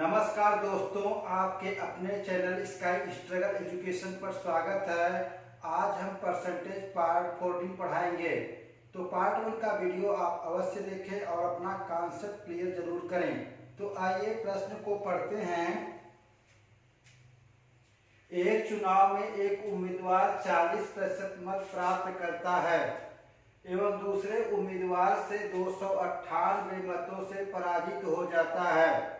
नमस्कार दोस्तों, आपके अपने चैनल स्काई स्ट्रगल एजुकेशन पर स्वागत है। आज हम परसेंटेज पार्ट 14 पढ़ाएंगे। तो पार्ट 1 का वीडियो आप अवश्य देखें और अपना कॉन्सेप्ट क्लियर जरूर करें। तो आइए प्रश्न को पढ़ते हैं। एक चुनाव में एक उम्मीदवार 40% मत प्राप्त करता है एवं दूसरे उम्मीदवार से 298 मतों से पराजित हो जाता है।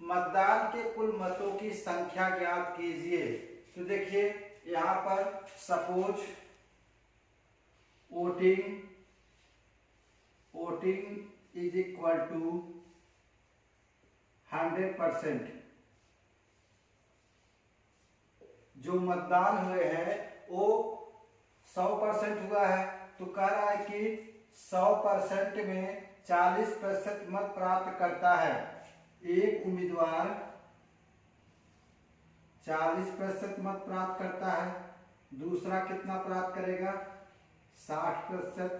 मतदान के कुल मतों की संख्या ज्ञात कीजिए। तो देखिए यहाँ पर suppose voting is equal to 100%। जो मतदान हुए हैं वो 100% हुआ है। तो कह रहा है कि 100% में 40% मत प्राप्त करता है। एक उम्मीदवार 40% मत प्राप्त करता है, दूसरा कितना प्राप्त करेगा 60%।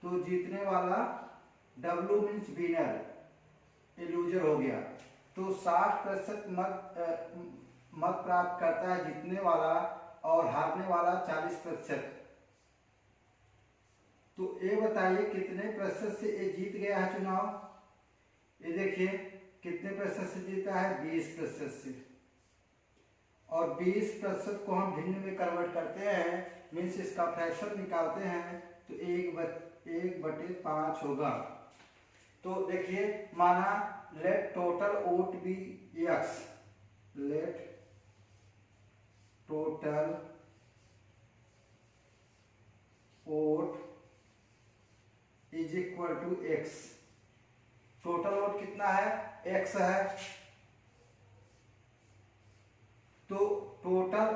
तो जीतने वाला W मीन्स विनर, ये लूजर हो गया। तो 60% मत प्राप्त करता है जीतने वाला और हारने वाला 40%। तो ये बताइए कितने प्रतिशत से ये जीत गया है चुनाव। ये देखिए कितने प्रतिशत से जीता है 20% से। और 20% को हम भिन्न में कन्वर्ट करते हैं, मीन्स इसका फ्रैक्शन निकालते हैं तो 1/5 होगा। तो देखिए माना let total vote be x, let total vote is equal to x। Total vote कितना है x है। तो टोटल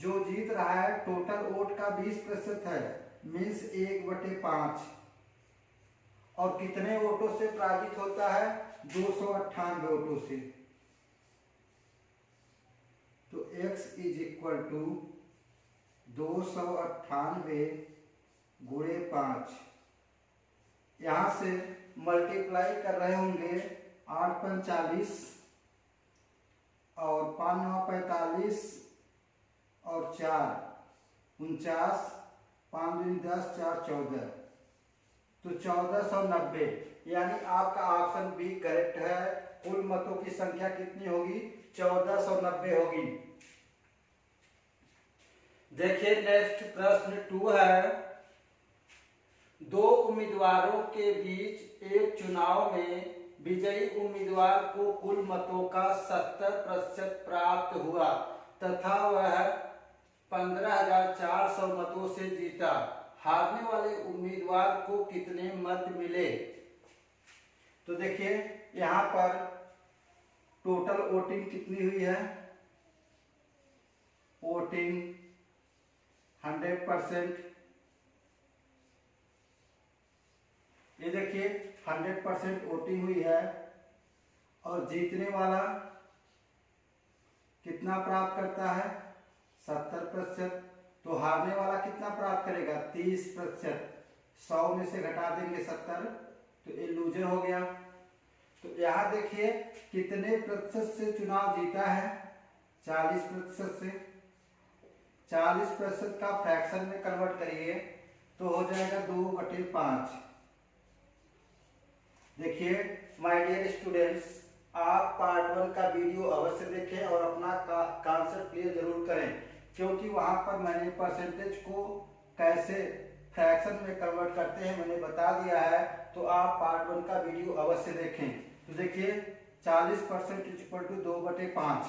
जो जीत रहा है टोटल वोट का 20% है, मीन्स 1/5। और कितने वोटों से पराजित होता है 298 वोटों से। तो x इज इक्वल टू 298 गुणे 5। यहां से मल्टीप्लाई कर रहे होंगे 8 × 40 और 5 × 9 = 45 और 4 = 49, 5 × 2 = 10, 4 = 14। तो 1490, यानी आपका ऑप्शन बी करेक्ट है। कुल मतों की संख्या कितनी होगी 1490 होगी। देखिए नेक्स्ट प्रश्न 2 है। दो उम्मीदवारों के बीच एक चुनाव में विजयी उम्मीदवार को कुल मतों का 70% प्राप्त हुआ तथा वह 15,400 मतों से जीता। हारने वाले उम्मीदवार को कितने मत मिले। तो देखिए यहाँ पर टोटल वोटिंग कितनी हुई है, वोटिंग 100%। ये देखिए 100% वोटिंग हुई है और जीतने वाला कितना प्राप्त करता है 70%। तो हारने वाला कितना प्राप्त करेगा 30%। 100 में से घटा देंगे 70, तो ये लूजर हो गया। तो यहाँ देखिए कितने प्रतिशत से चुनाव जीता है 40% से। 40% का फ्रैक्शन में कन्वर्ट करिए तो हो जाएगा 2/5। देखिए माय डियर स्टूडेंट्स, आप पार्ट 1 का वीडियो अवश्य देखें और अपना कॉन्सेप्ट क्लियर जरूर करें, क्योंकि वहां पर मैंने परसेंटेज को कैसे फ्रैक्शन में कन्वर्ट करते हैं मैंने बता दिया है। तो आप पार्ट 1 का वीडियो अवश्य देखें। तो देखिए 40% इज इक्वल टू 2/5।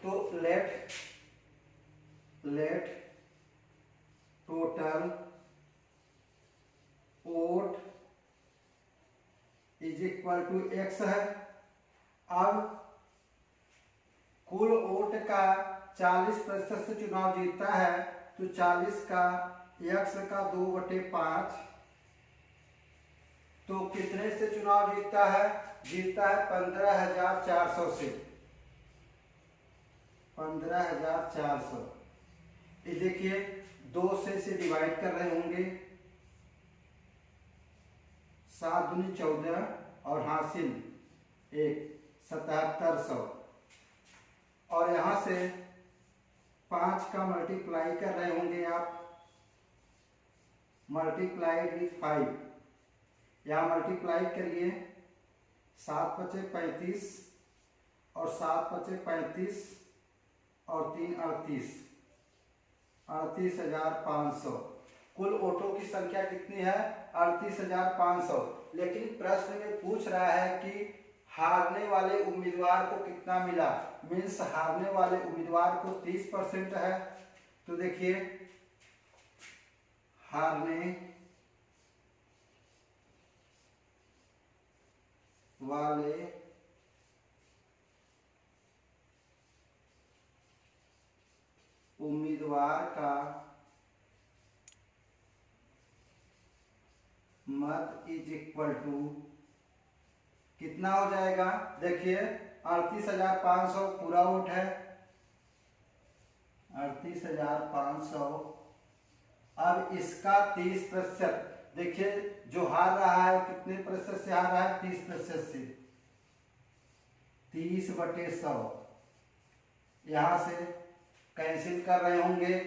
तो let total vote is equal to x है। अब कुल वोट का 40% से चुनाव जीतता है तो 40 का x का 2/5। तो कितने से चुनाव जीतता है 15,400 से। 15,400। ये देखिए 2 से डिवाइड कर रहे होंगे, 7 दूनी 14 और हासिल 1, 7700। और यहाँ से 5 का मल्टीप्लाई कर रहे होंगे आप, मल्टीप्लाइड विथ 5, यहाँ मल्टीप्लाई करिए, 7 पचे 35 और 7 पचे 35 और 3 38, 38,500। कुल वोटों की संख्या कितनी है? 38,500। लेकिन प्रश्न में पूछ रहा है कि हारने वाले उम्मीदवार को कितना मिला, मीन्स हारने वाले उम्मीदवार को 30% है। तो देखिए, हारने वाले उम्मीदवार का मत इज इक्वल टू कितना हो जाएगा? देखिए, 38,500 पूरा वोट है, 38,500। अब इसका 30%, देखिए जो हार रहा है कितने प्रतिशत से हार रहा है? 30% से। 30/100 यहां से कैंसिल कर रहे होंगे,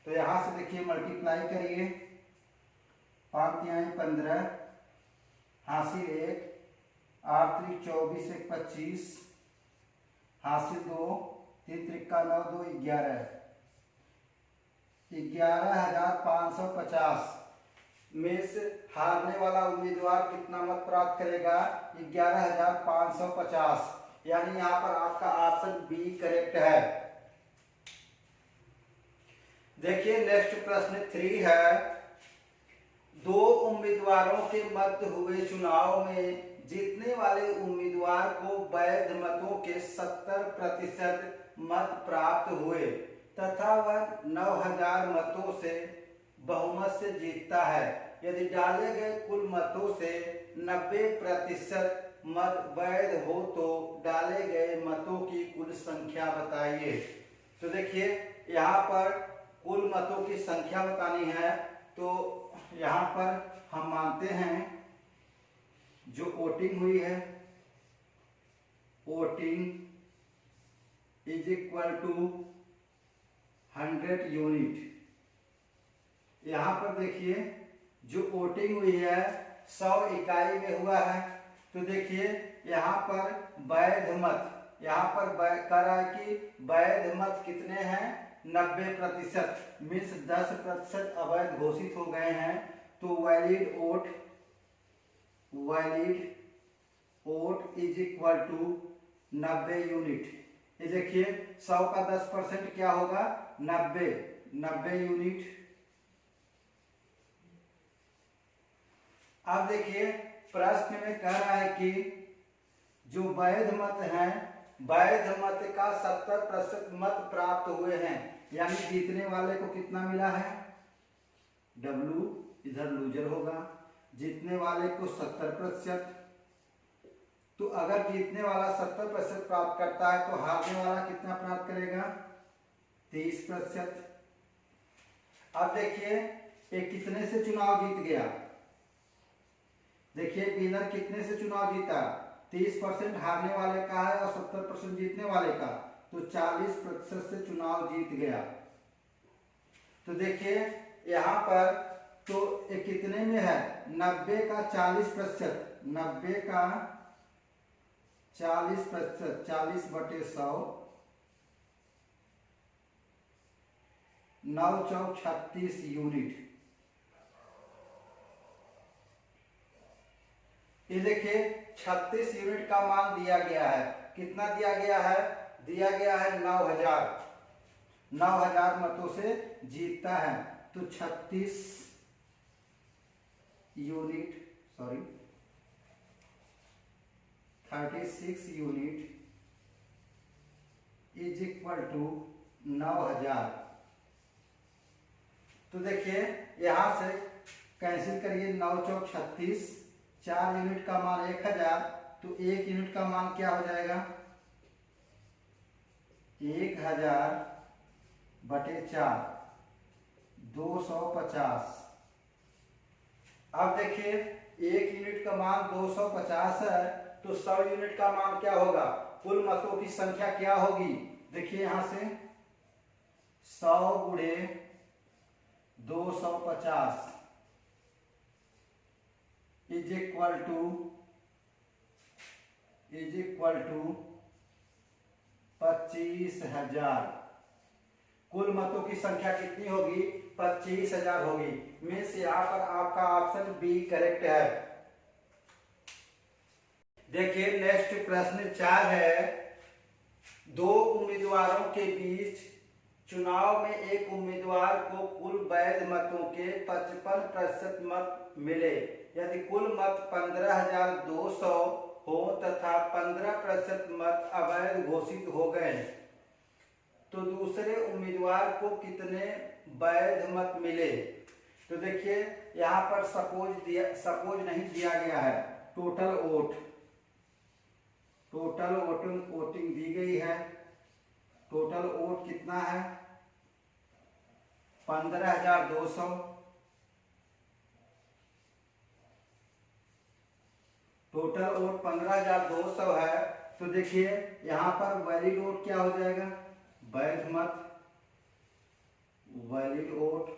तो यहां से देखिए मल्टीप्लाई करिए, 5 तिहाई 15, हासिल 1, 8 त्रिक 24, 1 25, हासिल 2, 3 त्रिका 9, 2 11, 11,550 में से हारने वाला उम्मीदवार कितना मत प्राप्त करेगा? 11,550। यानी यहाँ पर आपका ऑप्शन बी करेक्ट है। देखिए नेक्स्ट प्रश्न 3 है। 2 उम्मीदवारों के मध्य हुए चुनाव में जीतने वाले उम्मीदवार को वैध मतों के 70% मत प्राप्त हुए तथा वह 9,000 मतों से बहुमत से जीतता है। यदि डाले गए कुल मतों से 90% मत वैध हो तो डाले गए मतों की कुल संख्या बताइए। तो देखिए यहाँ पर कुल मतों की संख्या बतानी है, तो यहाँ पर हम मानते हैं जो वोटिंग हुई है, voting is equal to 100 unit. यहाँ पर देखिए जो वोटिंग हुई है 100 इकाई में हुआ है। तो देखिए यहाँ पर वैध मत, यहाँ पर कह रहा है कि वैध मत कितने हैं? 90%, मीन्स 10% अवैध घोषित हो गए हैं। तो valid vote is equal to 90 unit. ये देखिए 100 का 10% क्या होगा? 90 यूनिट। अब देखिए प्रश्न में कह रहा है कि जो वैध मत हैं, वैध मत का 70% मत प्राप्त हुए हैं, यानी जीतने वाले को कितना मिला है? W इधर लूजर होगा, जीतने वाले को 70%। तो अगर जीतने वाला 70% प्राप्त करता है तो हारने वाला कितना प्राप्त करेगा? 30%। अब देखिए ये कितने से चुनाव जीत गया? देखिए विनर कितने से चुनाव जीता? 30% हारने वाले का है और 70% जीतने वाले का, तो 40% से चुनाव जीत गया। तो देखिए यहाँ पर तो ये कितने में है? 90 का 40%, 90 का 40%, 40/100, 9 चौक 36 यूनिट। ये देखिए 36 यूनिट का मान दिया गया है। कितना दिया गया है? दिया गया है 9,000 मतों से जीतता है। तो 36 unit 36 unit is equal to 9,000। तो देखिए यहां से कैंसिल करिए, 9 चौक 36, 4 यूनिट का मान 1000, तो 1 यूनिट का मान क्या हो जाएगा? 1000/4, 250। अब देखिए 1 यूनिट का मान 250 है, तो तो 100 यूनिट का मान क्या होगा, कुल मतों की संख्या क्या होगी। देखिए यहां से 100 गुणे 250 इज इक्वल टू 25,000। कुल मतों की संख्या कितनी होगी, 25,000 होगी। मीन्स यहाँ पर आपका ऑप्शन बी करेक्ट है। देखिए नेक्स्ट प्रश्न 4 है, दो उम्मीदवारों के बीच चुनाव में एक उम्मीदवार को कुल वैध मतों के 55% मत मिले। यदि कुल मत 15,200 हो तथा 15% मत अवैध घोषित हो गए तो दूसरे उम्मीदवार को कितने वैध मत मिले। तो देखिए यहाँ पर सपोज नहीं दिया गया है, टोटल वोटिंग दी गई है। टोटल वोट कितना है 15,200। टोटल वोट 15,200 है। तो देखिए यहाँ पर वैलिड वोट क्या हो जाएगा, वैध मत, वैलिड वोट।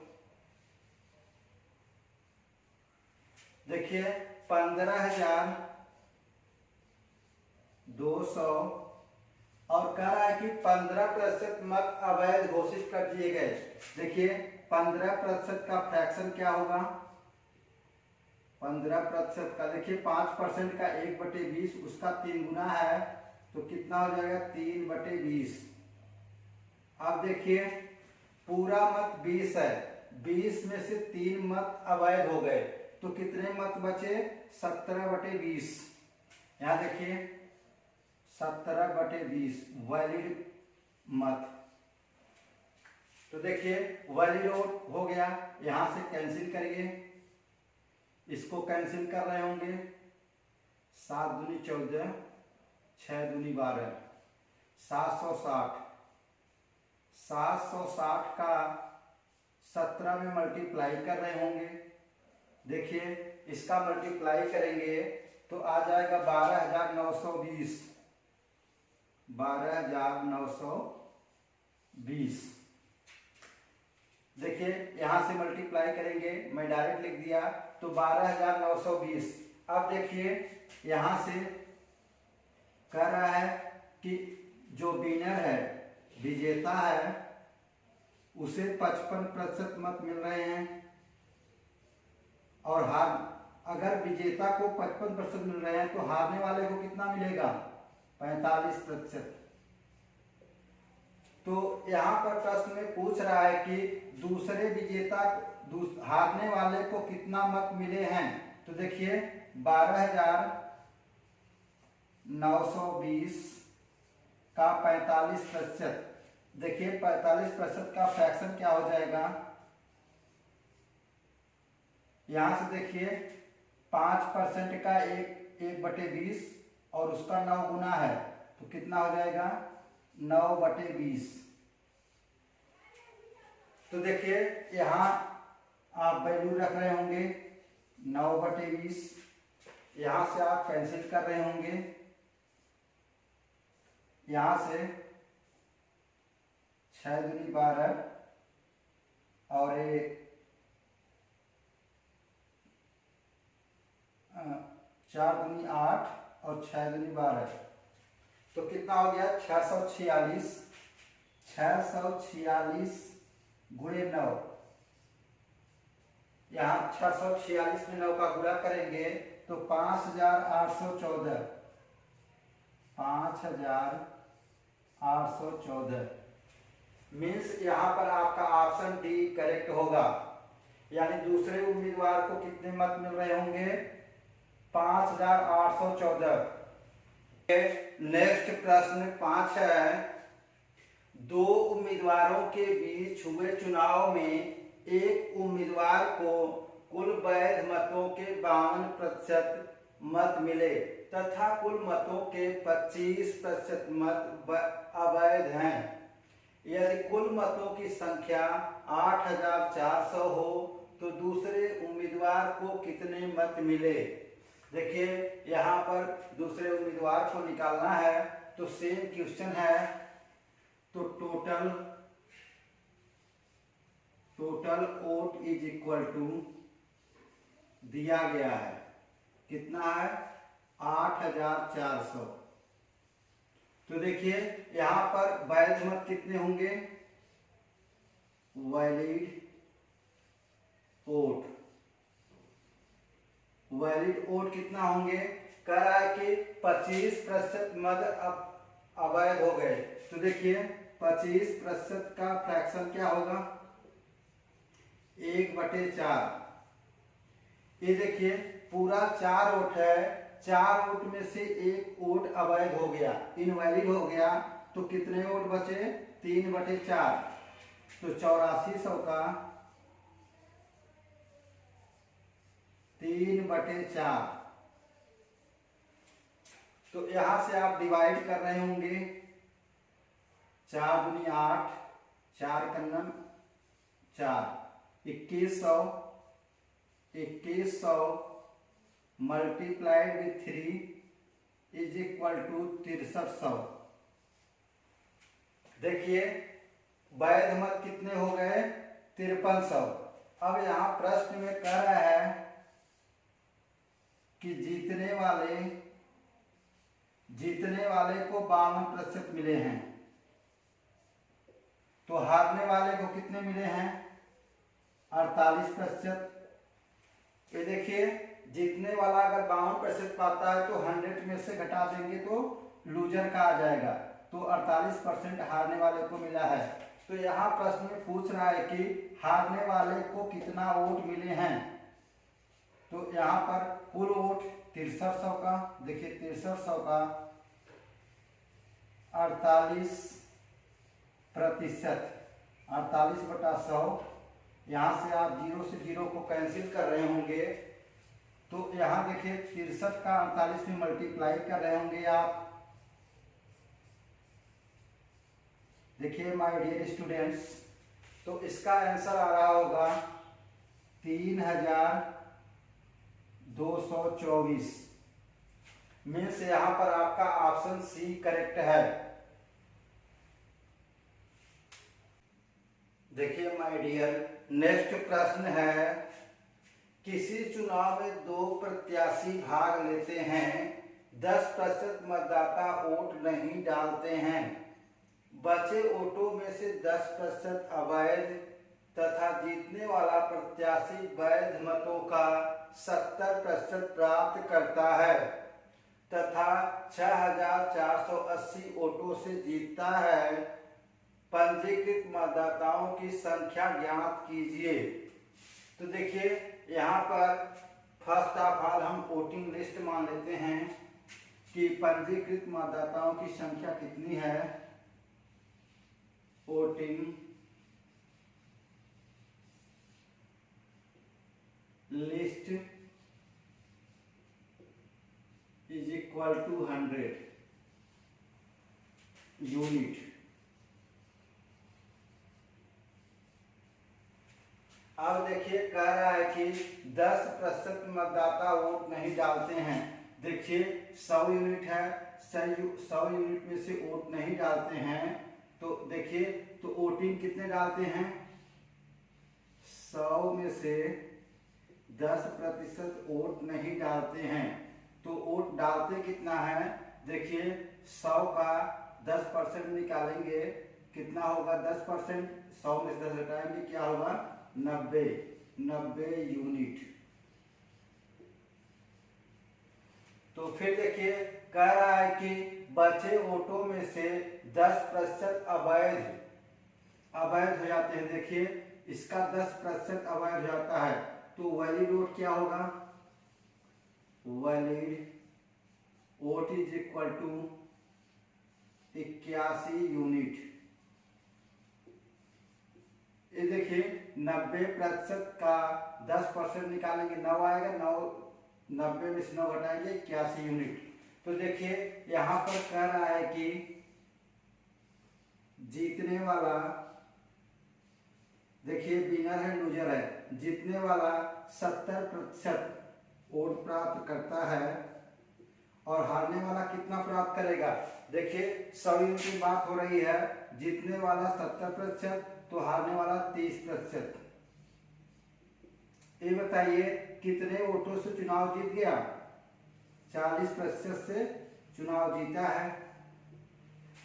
देखिए 15,200 और कह रहा है कि 15% मत अवैध घोषित कर दिए गए। देखिए 15% का फ्रैक्शन क्या होगा, 15% का देखिए 5% का 1/20 उसका 3 गुना है तो कितना हो जाएगा 3/20। अब देखिए पूरा मत 20 है, 20 में से 3 मत अवैध हो गए तो कितने मत बचे 17/20। यहां देखिए 17/20 वैलिड मत। तो देखिए वैलिड हो गया, यहां से कैंसिल करिए, इसको कैंसिल कर रहे होंगे, 7 दूनी 14, 6 दूनी 12, 760। 760 का 17 में मल्टीप्लाई कर रहे होंगे। देखिए इसका मल्टीप्लाई करेंगे तो आ जाएगा 12,920, 12,920। देखिए यहां से मल्टीप्लाई करेंगे, मैं डायरेक्ट लिख दिया तो 12,920। अब देखिए यहां से कह रहा है कि जो विनर है, विजेता है, उसे 55% मत मिल रहे हैं और अगर विजेता को 55% मिल रहे हैं तो हारने वाले को कितना मिलेगा 45%। तो यहाँ पर प्रश्न में पूछ रहा है कि दूसरे विजेता हारने वाले को कितना मत मिले हैं। तो देखिए 12,920 का 45%। देखिए 45% का फ्रैक्शन क्या हो जाएगा, यहां से देखिए 5% का 1/20 और उसका 9 गुना है तो कितना हो जाएगा 9/20। तो देखिए यहां आप वैल्यू रख रहे होंगे 9/20, यहां से आप कैंसिल कर रहे होंगे, यहां से 6 दूनी 12 और 4 दूनी 8 और 6 दूनी 12 तो कितना हो गया 646। 646 गुणे 9, यहाँ 646 में 9 का गुणा करेंगे तो 5,814, 5,814। मीन्स यहाँ पर आपका ऑप्शन डी करेक्ट होगा, यानी दूसरे उम्मीदवार को कितने मत मिल रहे होंगे 5,814। नेक्स्ट प्रश्न 5 है, दो उम्मीदवारों के बीच हुए चुनाव में एक उम्मीदवार को कुल वैध मतों के 52% मत मिले तथा कुल मतों के 25% मत अवैध हैं। यदि कुल मतों की संख्या 8,400 हो तो दूसरे उम्मीदवार को कितने मत मिले। देखिए यहाँ पर दूसरे उम्मीदवार को निकालना है, तो सेम क्वेश्चन है। तो total vote is equal to दिया गया है, कितना है 8400। तो देखिए यहाँ पर वैध मत कितने होंगे, वैलिड वोट कितना होंगे, कह रहा है कि 25% मत अवैध हो गए। तो देखिए 25% का फ्रैक्शन क्या होगा, 1/4। ये देखिए पूरा 4 वोट है, 4 वोट में से 1 वोट अवैध हो गया, इनवैलिड हो गया, तो कितने वोट बचे, 3/4। तो 8400 का 3/4। तो यहां से आप डिवाइड कर रहे होंगे, 4 दूनी 8, 4 कन्नम 4, 2100 multiplied with 3 is equal to 6300। देखिए वैध मत कितने हो गए, 5300। अब यहाँ प्रश्न में कह रहा है कि जीतने वाले को 52% मिले हैं, तो हारने वाले को कितने मिले हैं, 48%। ये देखिए जीतने वाला अगर 52% पाता है तो 100 में से घटा देंगे तो लूजर का आ जाएगा, तो 48% हारने वाले को मिला है। तो यहाँ प्रश्न में पूछ रहा है कि हारने वाले को कितना वोट मिले हैं। तो यहाँ पर कुल वोट 6300 का, देखिए 6300 का 48%, 48/100। यहाँ से आप 0 से 0 को कैंसिल कर रहे होंगे, तो यहाँ देखिए 63 का 48 में मल्टीप्लाई कर रहे होंगे आप। देखिए माय डियर स्टूडेंट्स, तो इसका आंसर आ रहा होगा 3224 में से यहाँ पर आपका ऑप्शन सी करेक्ट है। देखिए माय डियर, नेक्स्ट प्रश्न है, किसी चुनाव में 2 प्रत्याशी भाग लेते हैं, 10% मतदाता वोट नहीं डालते हैं, बचे वोटों में से 10% अवैध तथा जीतने वाला प्रत्याशी वैध मतों का 70% प्राप्त करता है तथा 6480 वोटों से जीतता है, पंजीकृत मतदाताओं की संख्या ज्ञात कीजिए। तो देखिए यहाँ पर फर्स्ट ऑफ ऑल हम वोटिंग लिस्ट मान लेते हैं कि पंजीकृत मतदाताओं की संख्या कितनी है, voting list is equal to 100 unit. अब देखिए कह रहा है कि 10% मतदाता वोट नहीं डालते हैं। देखिए 100 यूनिट है, 100 यूनिट में से वोट नहीं डालते हैं, तो देखिए तो वोटिंग कितने डालते हैं, 100 में से 10% वोट नहीं डालते हैं, तो वोट डालते कितना है, देखिए 100 का 10% निकालेंगे, कितना होगा 10%, 100 में से 10 घटाएंगे क्या होगा 90 यूनिट। तो फिर देखिए कह रहा है कि बचे वोटों में से 10% अवैध हो जाते हैं। देखिए इसका 10% अवैध हो जाता है, तो वैलिड वोट क्या होगा, valid vote is equal to 81 unit. ये देखिए 90% का 10% निकालेंगे 9 आएगा, 90 में से 9 घटाएंगे 81 यूनिट। तो देखिए यहाँ पर कह रहा है कि जीतने वाला, देखिए विनर है लूजर है, जीतने वाला 70%, वोट प्राप्त करता है और हारने वाला कितना प्राप्त करेगा। देखिए 100 यूनिट की बात हो रही है, जीतने वाला 70% तो हारने वाला 30%। ये बताइए कितने वोटों से चुनाव जीत गया। 40% से चुनाव जीता है।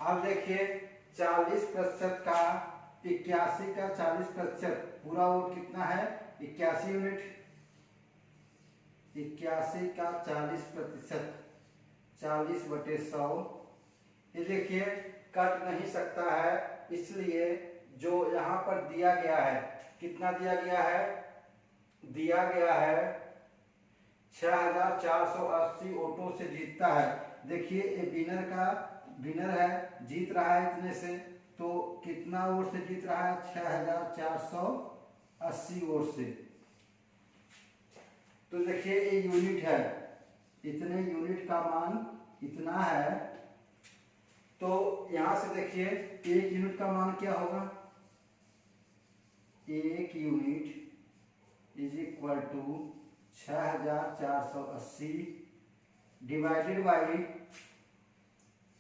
अब देखिए 40% का 81 का 40% पूरा वोट कितना है 81 यूनिट। 81 का 40%, 40/100। ये देखिए कट नहीं सकता है, इसलिए जो यहाँ पर दिया गया है, कितना दिया गया है, दिया गया है 6480 वोटों से जीतता है। देखिए ये विनर है, जीत रहा है इतने से, तो कितना वोट से जीत रहा है 6480 वोट से। तो देखिए ये यूनिट है, इतने यूनिट का मान इतना है। तो यहां से देखिए 1 यूनिट का मान क्या होगा, 1 unit is equal to 6480 divided by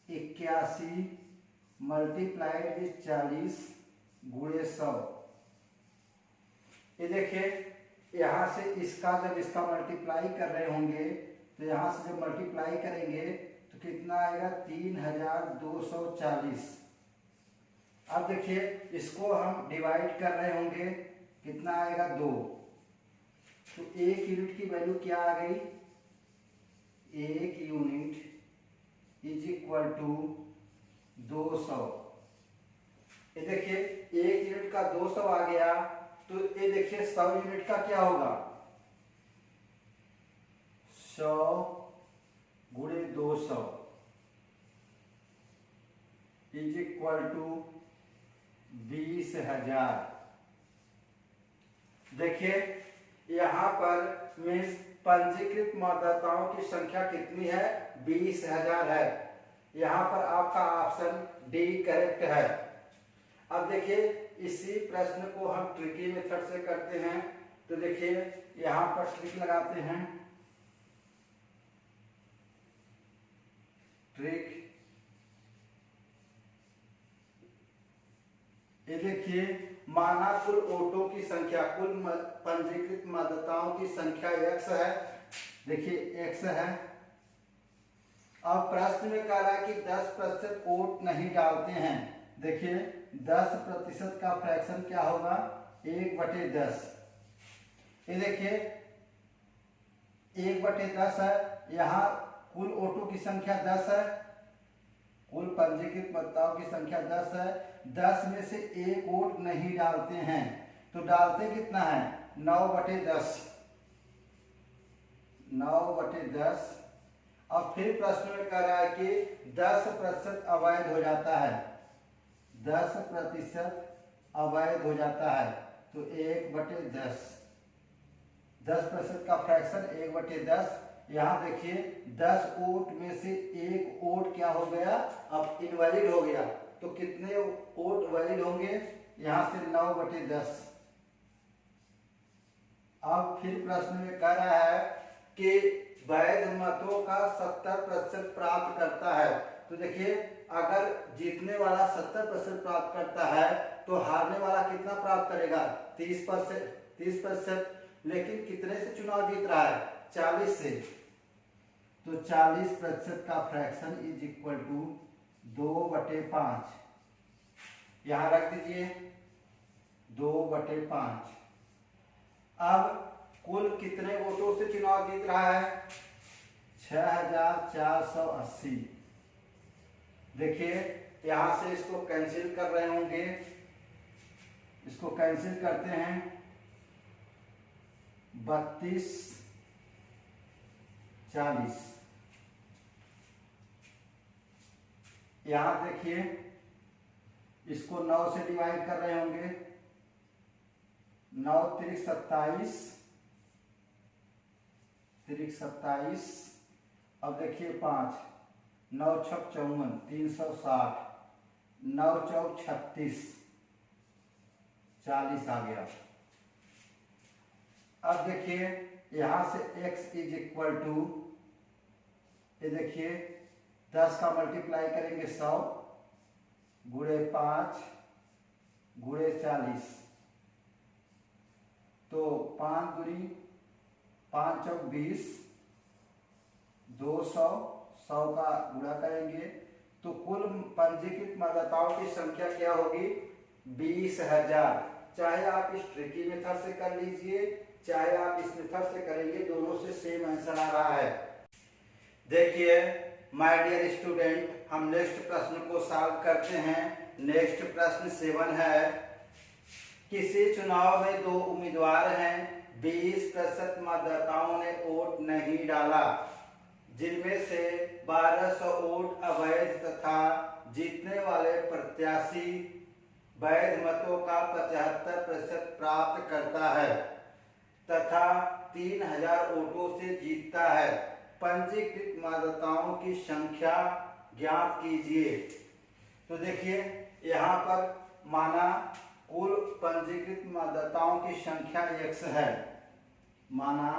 81 multiplied with 40 गुणे 100। ये देखिए यहाँ से इसका जब इसका मल्टीप्लाई कर रहे होंगे तो यहाँ से जब मल्टीप्लाई करेंगे तो कितना आएगा 3240। अब देखिए इसको हम डिवाइड कर रहे होंगे, कितना आएगा 2। तो 1 यूनिट की वैल्यू क्या आ गई, 1 यूनिट इज इक्वल टू 200। ये देखिए 1 यूनिट का 200 आ गया। तो ये देखिए 100 यूनिट का क्या होगा, 100 गुणे 200 इज इक्वल टू 20,000। देखिए यहाँ पर मीन्स पंजीकृत मतदाताओं की संख्या कितनी है, 20,000 है। यहाँ पर आपका ऑप्शन डी करेक्ट है। अब देखिए इसी प्रश्न को हम ट्रिकी मेथड से करते हैं। तो देखिए यहाँ पर ट्रिक लगाते हैं, ट्रिक। ये देखिए माना कुल वोटों की संख्या, कुल पंजीकृत मतदाताओं की संख्या x है। देखिए x है। अब प्रश्न में कह रहा है कि 10% वोट नहीं डालते हैं। देखिए 10% का फ्रैक्शन क्या होगा, 1/10। ये देखिए 1/10 है। यहाँ कुल वोटों की संख्या 10 है, कुल पंजीकृत मतदाताओं की संख्या 10 है। 10 में से 1 वोट नहीं डालते हैं, तो डालते कितना है 9/10। 9/10। अब फिर प्रश्न में कह रहा है कि 10% अवैध हो जाता है, 10% अवैध हो जाता है। तो 1/10, 10% का फ्रैक्शन 1/10। यहाँ देखिए 10 वोट में से 1 वोट क्या हो गया, अब इनवैलिड हो गया। तो कितने वोट वैलिड होंगे, यहाँ से 9/10। अब फिर प्रश्न में कह रहा है कि वैध मतों का 70% प्राप्त करता है। तो देखिए अगर जीतने वाला 70% प्राप्त करता है तो हारने वाला कितना प्राप्त करेगा, 30%। लेकिन कितने से चुनाव जीत रहा है, 40 से। तो 40% का फ्रैक्शन इज इक्वल टू 2/5। यहां रख दीजिए 2/5। अब कुल कितने वोटों से चुनाव जीत रहा है, 6480। देखिए यहां से इसको कैंसिल कर रहे होंगे, इसको कैंसिल करते हैं 32 40। यहां देखिए इसको 9 से डिवाइड कर रहे होंगे, 9 3 27, 3 27। अब देखिए 5, 9 6 54, 360, 9 4 36, 40 आ गया। अब देखिए यहां से x इज इक्वल टू, ये देखिए 10 का मल्टीप्लाई करेंगे 100 गुणे 5 गुणे 40, तो 5 दूनी 5 चौक 20, 200, 100 का गुणा करेंगे तो कुल पंजीकृत मतदाताओं की संख्या क्या होगी? 20,000। चाहे आप इस ट्रिकी मेथड से कर लीजिए, चाहे आप इस मेथड से करेंगे, दोनों से सेम आंसर आ रहा है। देखिए माय डियर स्टूडेंट, हम नेक्स्ट प्रश्न को सॉल्व करते हैं। नेक्स्ट प्रश्न 7 है, किसी चुनाव में 2 उम्मीदवार हैं, 20% मतदाताओं ने वोट नहीं डाला, जिनमें से 1200 वोट अवैध तथा जीतने वाले प्रत्याशी वैध मतों का 75% प्राप्त करता है तथा 3000 वोटों से जीतता है। पंजीकृत मतदाताओं की संख्या ज्ञात कीजिए। तो देखिए यहाँ पर माना कुल पंजीकृत मतदाताओं की संख्या x है, माना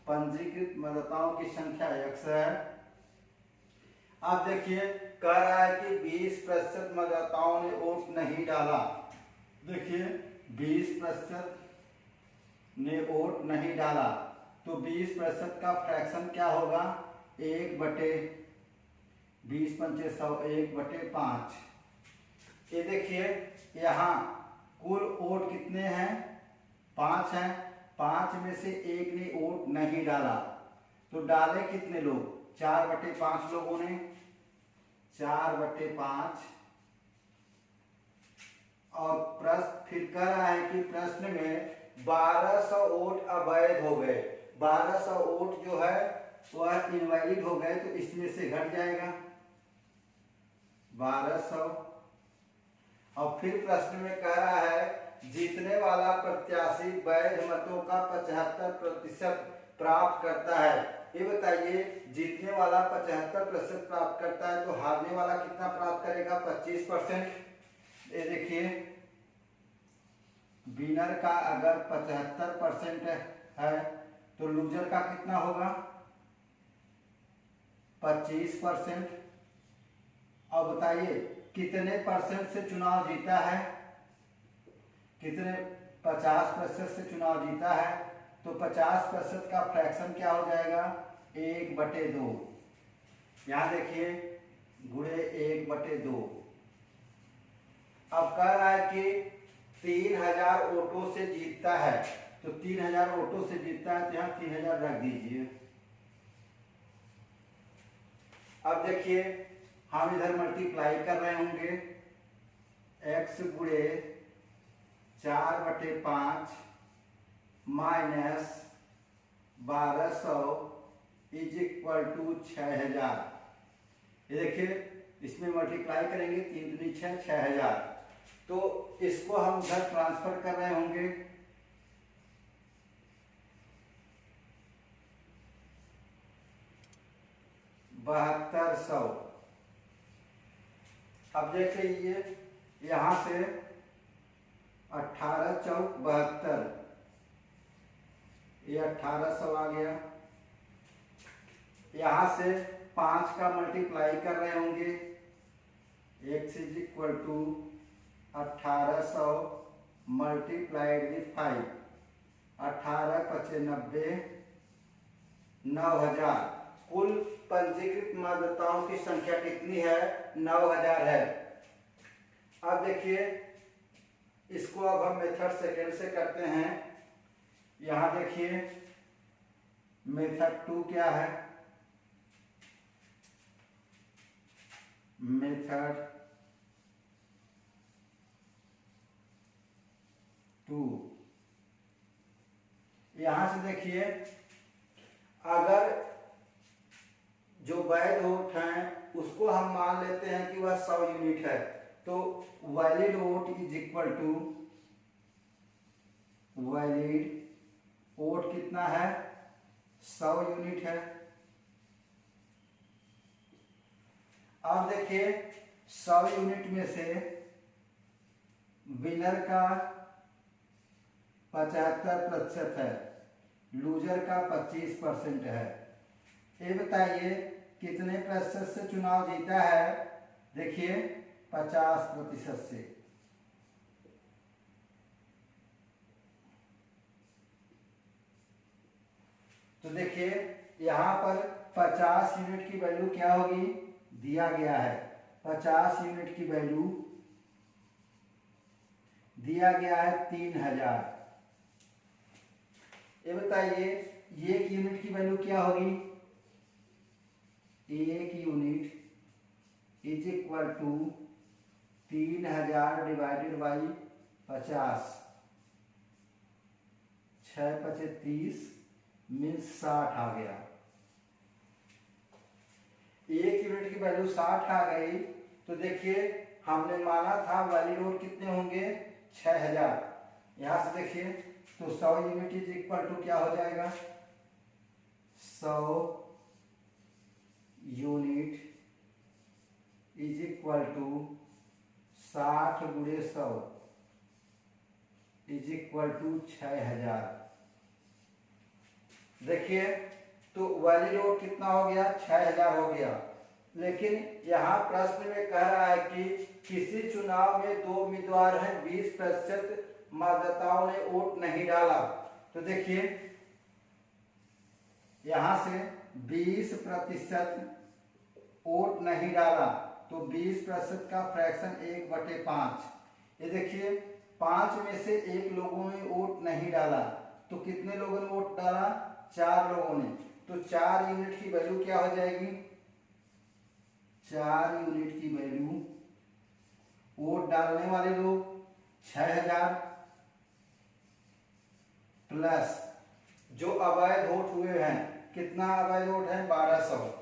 पंजीकृत मतदाताओं की संख्या x है। अब देखिए कह रहा है कि 20% मतदाताओं ने वोट नहीं डाला। देखिए 20% ने वोट नहीं डाला तो 20% का फ्रैक्शन क्या होगा? 1/20 पंचे 100, 1/5। ये देखिए यहाँ कुल वोट कितने हैं? 5 हैं। 5 में से एक ने वोट नहीं डाला, तो डाले कितने लोग? 4/5 लोगों ने, 4/5। और प्रश्न फिर कह रहा है कि प्रश्न में 1200 वोट अवैध हो गए। 1200 वोट जो है वह इनवैलिड हो गए, तो इसमें से घट जाएगा 1200। और फिर प्रश्न में कह रहा है जीतने वाला प्रत्याशी वैध मतों का 75% प्राप्त करता है। ये बताइए जीतने वाला 75% प्राप्त करता है तो हारने वाला कितना प्राप्त करेगा? 25%। ये देखिए विनर का अगर 75% है तो लूजर का कितना होगा? 25%। अब बताइए कितने परसेंट से चुनाव जीता है? कितने? 50% से चुनाव जीता है, तो 50% का फ्रैक्शन क्या हो जाएगा? 1/2। यहाँ देखिए गुणे 1/2। अब कह रहा है कि 3000 वोटों से जीतता है, तो 3000 वोटों से जीतता है तो यहाँ 3000 रख दीजिए। अब देखिए हम इधर मल्टीप्लाई कर रहे होंगे, x गुणे 4/5 माइनस 1200 इज इक्वल टू 6000। ये देखिए इसमें मल्टीप्लाई करेंगे 3 दूनी 6, 6000। तो इसको हम उधर ट्रांसफर कर रहे होंगे, $7200। अब देखिए यहां से 18 चौक 72, ये 1800 आ गया। यहां से 5 का मल्टीप्लाई कर रहे होंगे, x is equal to 1800 multiplied with 5, 18×5 90, 9000। कुल पंजीकृत मतदाताओं की संख्या कितनी है? 9000 है। अब देखिए इसको अब हम मेथड सेकेंड से करते हैं। यहां देखिए मेथड 2 क्या है? मेथड 2, यहां से देखिए अगर जो वैध वोट हैं उसको हम मान लेते हैं कि वह 100 यूनिट है, तो valid vote is equal to valid vote कितना है? 100 यूनिट है। अब देखिए 100 यूनिट में से विनर का 75% है, लूजर का 25% है। ये बताइए कितने प्रतिशत से चुनाव जीता है? देखिए 50% से। तो देखिए यहाँ पर 50 यूनिट की वैल्यू क्या होगी, दिया गया है 50 यूनिट की वैल्यू दिया गया है 3000। ये बताइए 1 यूनिट की वैल्यू क्या होगी? 1 unit is equal to 3000 divided by 50, 6 पचे 30 मीन्स 60 आ गया। 1 यूनिट की वैल्यू 60 आ गई। तो देखिए हमने माना था वैल्यू लोड कितने होंगे, 6000। यहां से देखिए तो 100 यूनिट इज इक्वल टू क्या हो जाएगा, 100 यूनिट इज इक्वल टू 60 गुणे 100 इज इक्वल टू 6000। देखिए तो वैल्यू लोड कितना हो गया, 6000 हो गया। लेकिन यहाँ प्रश्न में कह रहा है कि किसी चुनाव में 2 उम्मीदवार हैं, 20% मतदाताओं ने वोट नहीं डाला। तो देखिए यहां से 20% वोट नहीं डाला, तो 20% का फ्रैक्शन 1/5। ये देखिए 5 में से 1 लोगों ने वोट नहीं डाला, तो कितने लोगों ने वोट डाला, 4 लोगों ने। तो 4 यूनिट की वैल्यू क्या हो जाएगी, 4 यूनिट की वैल्यू वोट डालने वाले लोग 6000 प्लस जो अवैध वोट हुए हैं, कितना अवैध वोट है, 1200।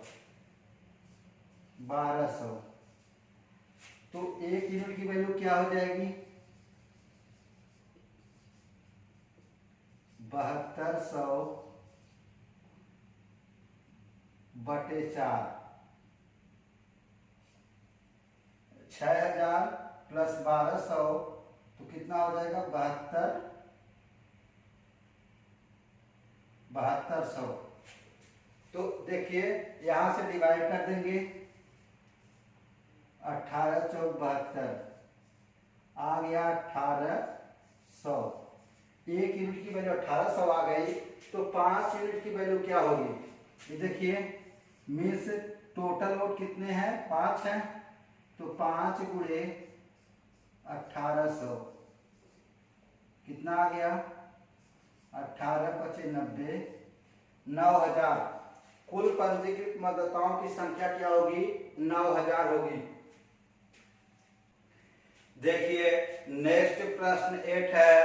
तो 1 यूनिट की वैल्यू क्या हो जाएगी, 7200 बटे 4, 6000 प्लस 1200 तो कितना हो जाएगा, 7200। तो देखिए यहां से डिवाइड कर देंगे, 18 चौक 72 आ गया 1800। 1 यूनिट की वैल्यू 1800 आ गई, तो 5 यूनिट की वैल्यू क्या होगी, ये देखिए मीन्स टोटल वोट कितने हैं, 5 हैं। तो 5 गुणे 1800 कितना आ गया, 18 पचे 90, 9000। कुल पंजीकृत मतदाताओं की संख्या क्या होगी, 9000 होगी। देखिए नेक्स्ट प्रश्न 8 है,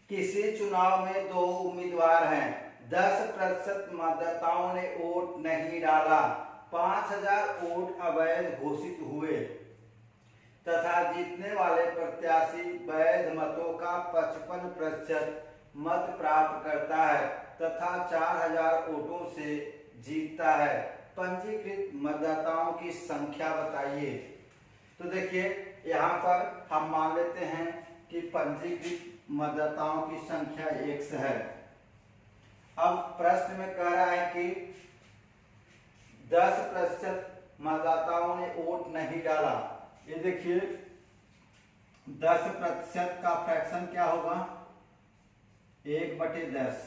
किसी चुनाव में 2 उम्मीदवार हैं, 10% मतदाताओं ने वोट नहीं डाला, 5000 वोट अवैध घोषित हुए तथा जीतने वाले प्रत्याशी वैध मतों का 55% मत प्राप्त करता है तथा 4000 वोटों से जीतता है। पंजीकृत मतदाताओं की संख्या बताइए। तो देखिए यहाँ पर हम मान लेते हैं कि पंजीकृत मतदाताओं की संख्या 1 है। अब प्रश्न में कह रहा है कि 10% मतदाताओं ने वोट नहीं डाला। ये देखिए 10% का फ्रैक्शन क्या होगा, 1/10।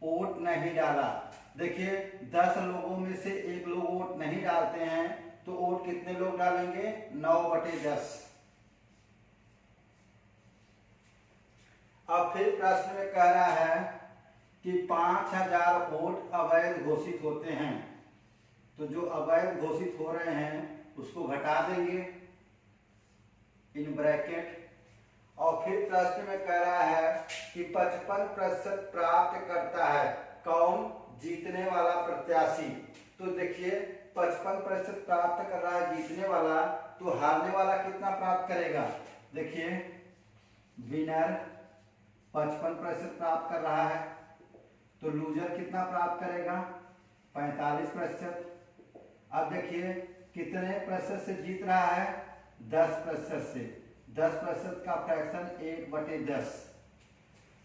वोट नहीं डाला, देखिए 10 लोगों में से 1 लोग वोट नहीं डालते हैं, तो वोट कितने लोग डालेंगे, 9/10। अब फिर प्रश्न में कह रहा है कि 5000 वोट अवैध घोषित होते हैं। तो जो अवैध घोषित हो रहे हैं उसको घटा देंगे इन ब्रैकेट। और फिर प्रश्न में कह रहा है कि 55% प्राप्त करता है कौन, जीतने वाला प्रत्याशी। तो देखिए 55% प्राप्त कर रहा है जीतने वाला, तो हारने वाला कितना प्राप्त करेगा, देखिए विनर 55% प्राप्त कर रहा है, तो लूजर कितना प्राप्त करेगा, 45%। अब देखिए कितने प्रतिशत से जीत रहा है, 10% से। 10% का फ्रैक्शन 1/10।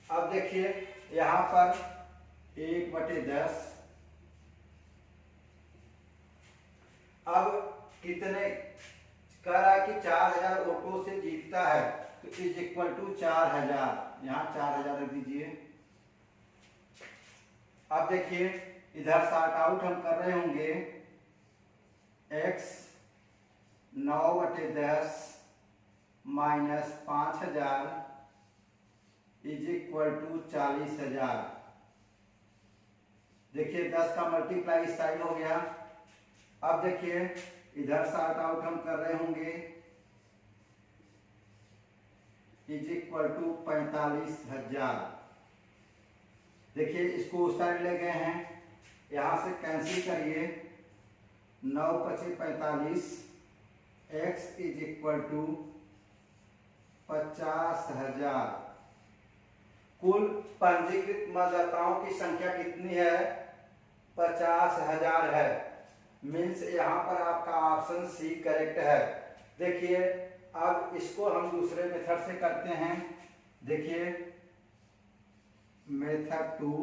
अब देखिए यहाँ पर 1/10। अब कितने कह रहा है कि 4000 वोटों से जीतता है, तो इज इक्वल टू 4000, यहाँ 4000 रख दीजिए। अब देखिए इधर सॉर्ट आउट हम कर रहे होंगे, x 9/10 minus 5000 is equal to 40,000। देखिए 10 का मल्टीप्लाई इस साइड हो गया। अब देखिए इधर सॉर्ट आउट हम कर रहे होंगे, इज इक्वल टू 45,000। देखिए इसको उस साइड ले गए हैं, यहां से कैंसिल करिए, 9×5=45, x इज इक्वल टू 50,000। कुल पंजीकृत मतदाताओं की संख्या कितनी है? 50,000 है। मीन्स यहाँ पर आपका ऑप्शन सी करेक्ट है। देखिए अब इसको हम दूसरे मेथड से करते हैं। देखिए मेथड 2,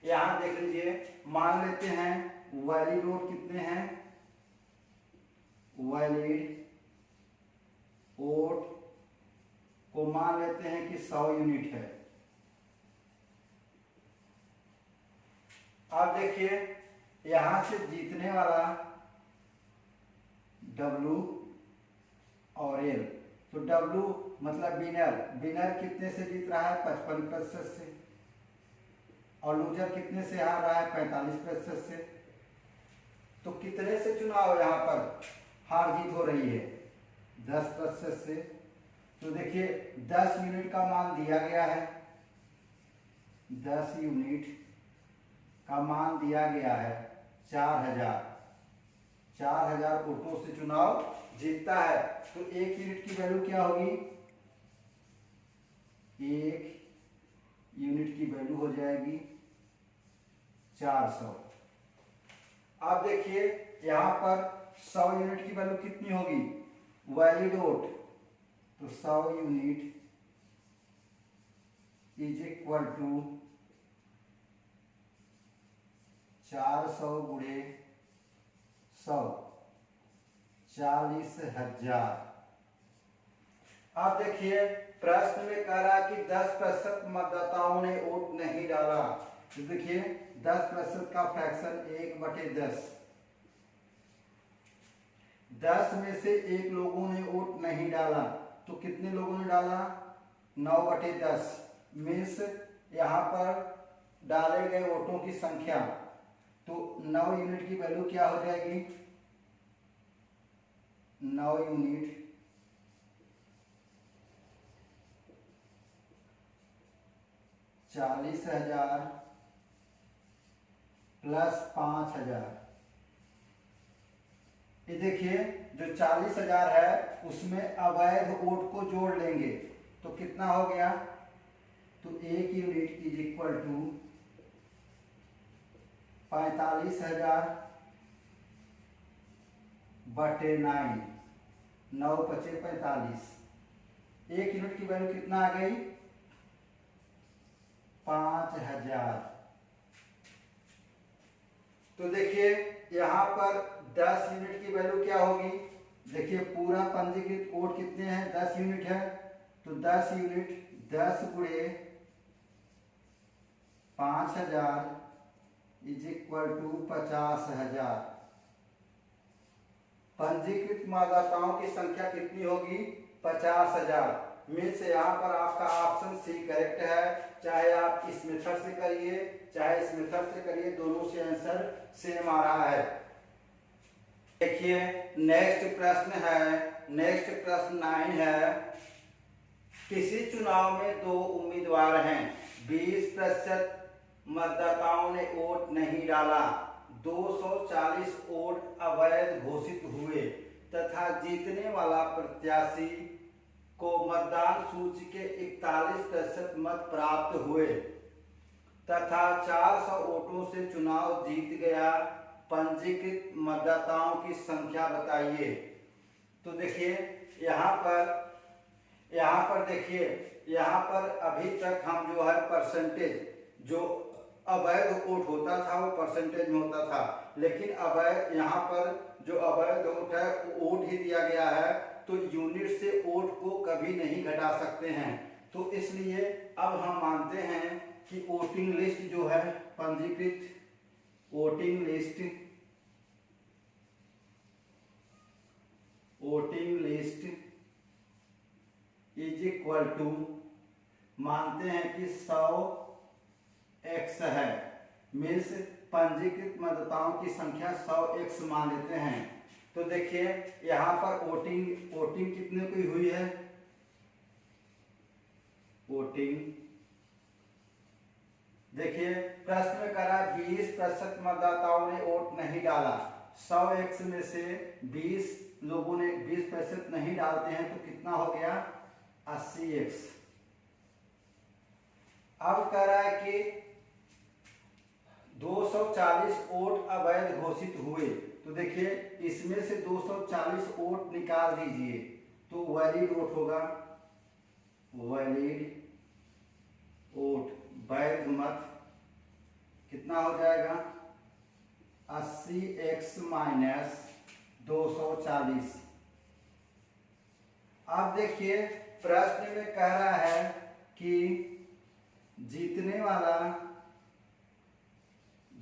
यहां देख लीजिए, मान लेते हैं वैलिड वोट कितने हैं, वैलिड वोट को मान लेते हैं कि 100 यूनिट है। अब देखिए यहां से जीतने वाला W और L, तो W मतलब विनर, विनर कितने से जीत रहा है? 55% से। और लूजर कितने से हार रहा है? 45% से। तो कितने से चुनाव यहाँ पर हार जीत हो रही है? 10% से। तो देखिए 10 यूनिट का मान दिया गया है, 10 यूनिट का मान दिया गया है 4000। 4000 वोटों से चुनाव जीतता है। तो 1 यूनिट की वैल्यू क्या होगी? 1 यूनिट की वैल्यू हो जाएगी 400। अब देखिए यहां पर 100 यूनिट की वैल्यू कितनी होगी? वैलिड वोट, तो 100 यूनिट इज इक्वल टू 400 गुणे 100, 40,000। अब देखिए प्रश्न में कह रहा है कि 10% मतदाताओं ने वोट नहीं डाला। तो देखिए 10% का फ्रैक्शन 1/10, 10 में से 1 लोगों ने वोट नहीं डाला, तो कितने लोगों ने डाला? 9/10। मीन्स यहाँ पर डाले गए वोटों की संख्या, तो 9 यूनिट की वैल्यू क्या हो जाएगी? 9 यूनिट $40,000 प्लस 5,000। ये देखिए जो 40,000 है उसमें अवैध वोट को जोड़ लेंगे, तो कितना हो गया? तो 1 यूनिट इज इक्वल टू 45,000 बटे 9, 9×5=45। 1 यूनिट की वैल्यू कितना आ गई? 5,000। तो देखिए यहाँ पर 10 यूनिट की वैल्यू क्या होगी? देखिए पूरा पंजीकृत वोट कितने हैं? 10 यूनिट है, तो 10 यूनिट 10 गुणे 5,000 इज इक्वल टू 50,000। पंजीकृत मतदाताओं की संख्या कितनी होगी? 50,000। मीन्स यहाँ पर आपका ऑप्शन सी करेक्ट है। चाहे आप इस मेथड से करिए चाहे इस मेथड से करिए, दोनों से आंसर सेम आ रहा है। देखिए नेक्स्ट प्रश्न है, नेक्स्ट प्रश्न 9 है। किसी चुनाव में 2 उम्मीदवार हैं, 20% मतदाताओं ने वोट नहीं डाला, 240 वोट अवैध घोषित हुए तथा जीतने वाला प्रत्याशी को मतदान सूची के 41% मत प्राप्त हुए तथा 400 वोटों से चुनाव जीत गया। पंजीकृत मतदाताओं की संख्या बताइए। तो देखिए यहाँ पर देखिए, यहाँ पर अभी तक हम जो है परसेंटेज, जो अवैध वोट होता था वो परसेंटेज में होता था, लेकिन अवैध यहाँ पर जो अवैध वोट है वो वोट ही दिया गया है, तो यूनिट से वोट को कभी नहीं घटा सकते हैं। तो इसलिए अब हम मानते हैं कि वोटिंग लिस्ट जो है, पंजीकृत voting list is equal to, मानते हैं कि 100x है, मीन्स पंजीकृत मतदाताओं की संख्या 100x मान लेते हैं। तो देखिए यहाँ पर वोटिंग कितने की हुई है, वोटिंग देखिए प्रश्न में करा 20% मतदाताओं ने वोट नहीं डाला। 100x में से 20 लोगों ने 20% नहीं डालते हैं तो कितना हो गया, 80x। अब कह रहा है कि 240 वोट अवैध घोषित हुए, तो देखिए इसमें से 240 वोट निकाल दीजिए तो वैलिड वोट होगा, वैलिड वोट, वैध मत कितना हो जाएगा, 80x माइनस 240। अब देखिए प्रश्न में कह रहा है कि जीतने वाला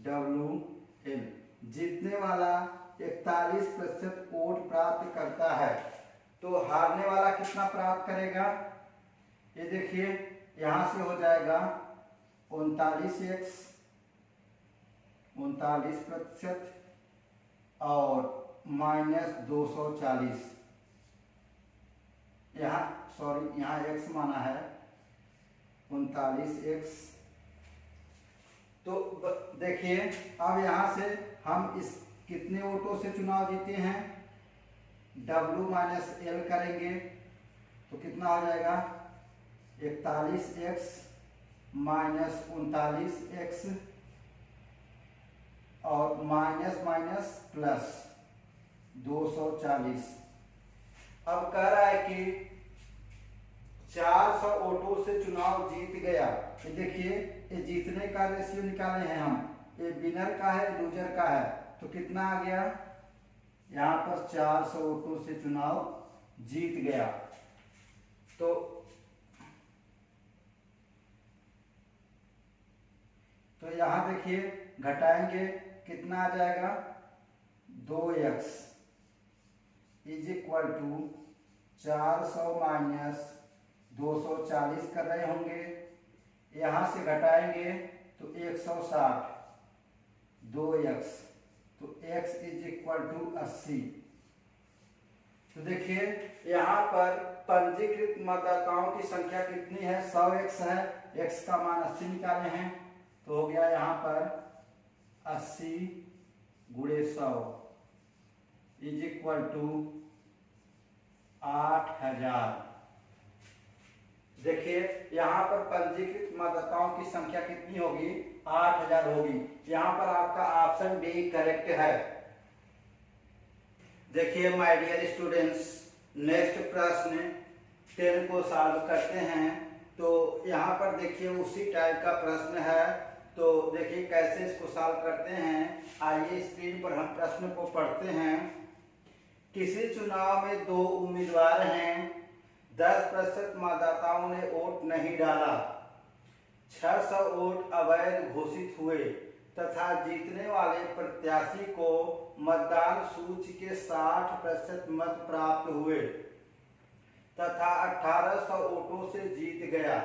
WL, जीतने वाला 41% वोट प्राप्त करता है, तो हारने वाला कितना प्राप्त करेगा, ये देखिए यहां से हो जाएगा 39x, 39% और माइनस 240, यहाँ x माना है 39x। तो देखिए अब यहाँ से हम इस कितने वोटों से चुनाव जीते हैं, W माइनस L करेंगे तो कितना हो जाएगा, 41x माइनस 39x और माइनस माइनस प्लस 240। अब कह रहा है कि 400 वोटों से चुनाव जीत गया। ये देखिए ये जीतने का रेशियो निकाले हैं हम, ये विनर का है, लूजर का है, तो कितना आ गया, यहाँ पर 400 वोटों से चुनाव जीत गया। तो यहाँ देखिए घटाएंगे कितना आ जाएगा, 2x is equal to 400 minus 240 कर रहे होंगे, यहाँ से घटाएंगे तो 160, 2x, तो x इज इक्वल टू 80। तो देखिए यहाँ पर पंजीकृत मतदाताओं की संख्या कितनी है, 100x है, x का मान 80 निकाले हैं, तो हो गया यहाँ पर 80 गुणे 100 इज इक्वल टू 8000। देखिए यहाँ पर पंजीकृत मतदाताओं की संख्या कितनी होगी, 8000 होगी। यहाँ पर आपका ऑप्शन बी करेक्ट है। देखिए माय डियर स्टूडेंट्स, नेक्स्ट प्रश्न 10 को सॉल्व करते हैं। तो यहाँ पर देखिए उसी टाइप का प्रश्न है, तो देखिए कैसे इसको सॉल्व करते हैं। आइए स्क्रीन पर हम प्रश्न को पढ़ते हैं। किसी चुनाव में 2 उम्मीदवार हैं, 10% मतदाताओं ने वोट नहीं डाला, 600 वोट अवैध घोषित हुए तथा जीतने वाले प्रत्याशी को मतदान सूची के 60% मत प्राप्त हुए तथा 1800 वोटों से जीत गया।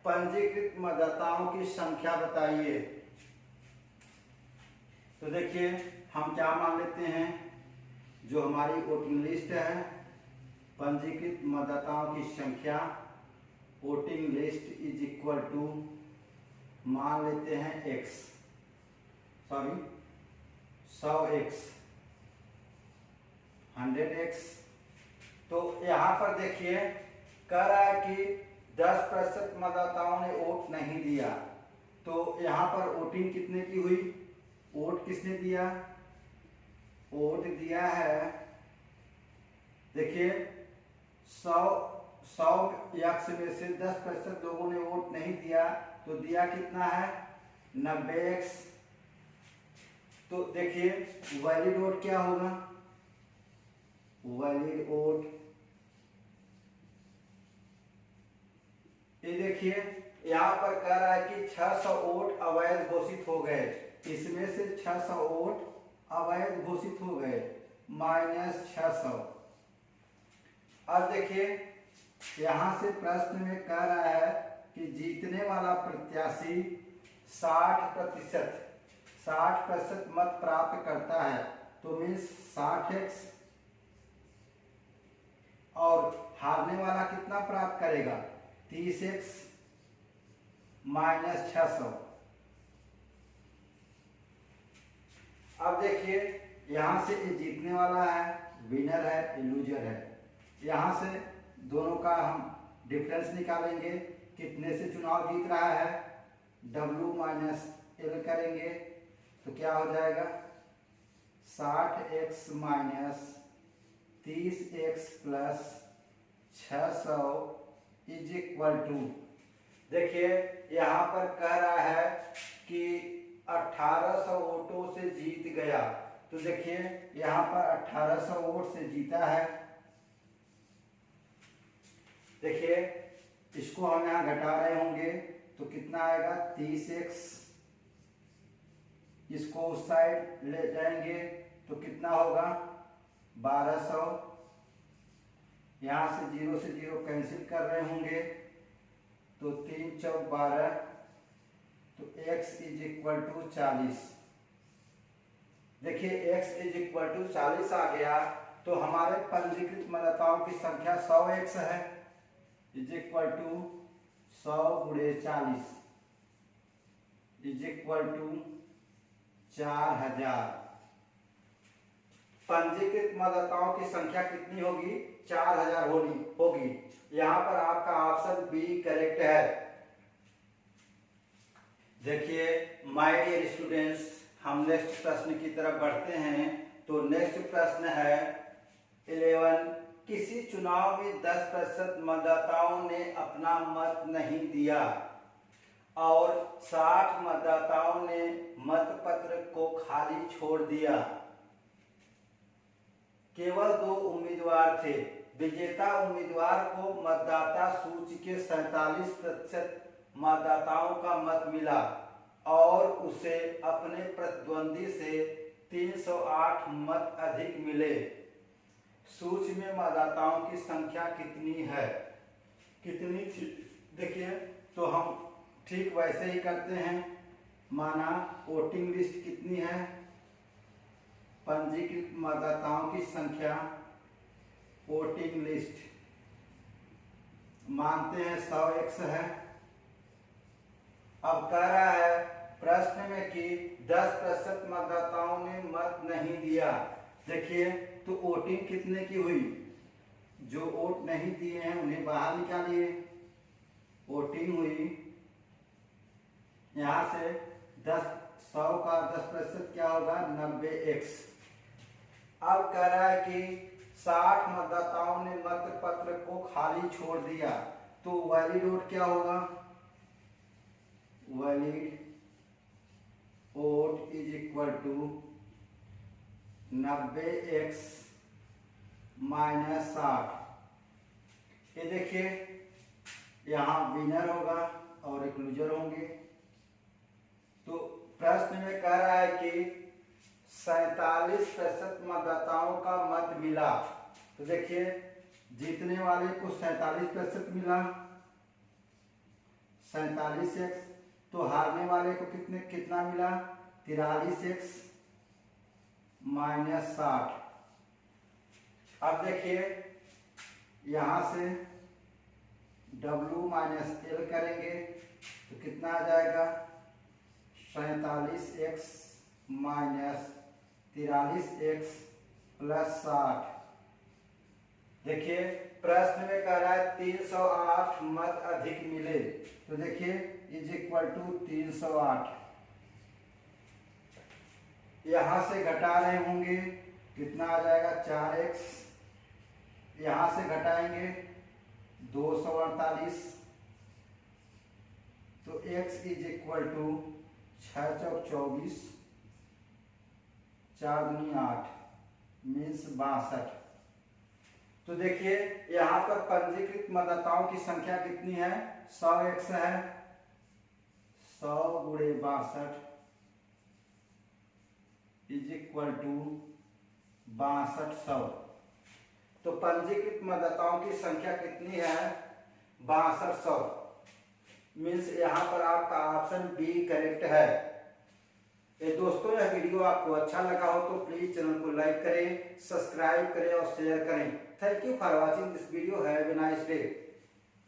पंजीकृत मतदाताओं की संख्या बताइए। तो देखिए हम क्या मान लेते हैं, जो हमारी वोटिंग लिस्ट है, पंजीकृत मतदाताओं की संख्या voting list is equal to मान लेते हैं 100x 100x। तो यहाँ पर देखिए कह रहा है कि 10% मतदाताओं ने वोट नहीं दिया, तो यहाँ पर वोटिंग कितने की हुई, वोट किसने दिया, वोट दिया है, देखिए 100 यक्स में से 10% लोगों ने वोट नहीं दिया, तो दिया कितना है 90x। तो देखिए वैलिड वोट क्या होगा, वैलिड वोट, ये देखिए यहाँ पर कह रहा है कि 600 वोट अवैध घोषित हो गए, इसमें से 600 वोट अवैध घोषित हो गए, -600। अब देखिए यहाँ से प्रश्न में कह रहा है कि जीतने वाला प्रत्याशी 60% मत प्राप्त करता है, तो मीन्स 60x, और हारने वाला कितना प्राप्त करेगा 30x -600। अब देखिए यहां से ये जीतने वाला है, विनर है, ये लूजर है। यहां से दोनों का हम डिफरेंस निकालेंगे, कितने से चुनाव जीत रहा है, W - L करेंगे तो क्या हो जाएगा 60x - 30x + 600 = देखिए यहाँ पर कह रहा है कि 1800 वोटों से जीत गया, तो देखिए यहाँ पर 1800 वोट से जीता है। देखिए इसको हम यहाँ घटा रहे होंगे तो कितना आएगा 30x, इसको उस साइड ले जाएंगे तो कितना होगा 1200, यहाँ से 0 से 0 कैंसिल कर रहे होंगे तो 3 चौक 12, तो x = 40। देखिए x = 40 आ गया, तो हमारे पंजीकृत मतदाताओं की संख्या 100x है, = 100 × 40 = 4000। पंजीकृत मतदाताओं की संख्या कितनी होगी 4000 होगी। यहाँ पर आपका ऑप्शन बी करेक्ट है। देखिए माय डियर स्टूडेंट्स, हम नेक्स्ट प्रश्न की तरफ बढ़ते हैं। तो नेक्स्ट प्रश्न है 11, किसी चुनाव में 10% मतदाताओं ने अपना मत नहीं दिया और 60 मतदाताओं ने मतपत्र को खाली छोड़ दिया। केवल 2 उम्मीदवार थे। विजेता उम्मीदवार को मतदाता सूची के 47% मतदाताओं का मत मिला और उसे अपने प्रतिद्वंदी से 308 मत अधिक मिले। सूची में मतदाताओं की संख्या कितनी है, कितनी थी? देखिए तो हम ठीक वैसे ही करते हैं। माना वोटिंग लिस्ट कितनी है, पंजीकृत मतदाताओं की संख्या, वोटिंग लिस्ट मानते हैं 100x है। अब कह रहा है प्रश्न में कि 10% मतदाताओं ने मत नहीं दिया। देखिए तो वोटिंग कितने की हुई, जो वोट नहीं दिए हैं उन्हें बाहर निकालिए, वोटिंग हुई यहाँ से 100 का 10% क्या होगा 90x। अब कह रहा है कि 60 मतदाताओं ने मतपत्र को खाली छोड़ दिया, तो वैलिड वोट क्या होगा, वैलिड वोट = 90x - 60। ये देखिए यहाँ विनर होगा और एक लूजर होंगे। तो प्रश्न में कह रहा है कि 47% मतदाताओं का मत मिला, तो देखिए जीतने वाले को 47% मिला, 47x, तो हारने वाले को कितना मिला 43x - 60। अब देखिए यहाँ से W - L करेंगे तो कितना आ जाएगा 47x - 43x + 60। देखिए प्रश्न में कह रहा है 308 मत अधिक मिले, तो देखिए = 308। यहां से घटा रहे होंगे कितना आ जाएगा 4x, यहां से घटाएंगे 248, तो x इज इक्वल टू 6 चौक 24, 4 दूनी 8 मीन्स 62। तो देखिए यहाँ पर पंजीकृत मतदाताओं की संख्या कितनी है, 100x है, 100 गुणे 62 इज इक्वल टू 6200। तो पंजीकृत मतदाताओं की संख्या कितनी है, 6200, मीन्स यहाँ पर आपका ऑप्शन बी करेक्ट है। ये दोस्तों यह वीडियो आपको अच्छा लगा हो तो प्लीज चैनल को लाइक करें, सब्सक्राइब करें और शेयर करें। Thank you for watching this video. Have a nice day.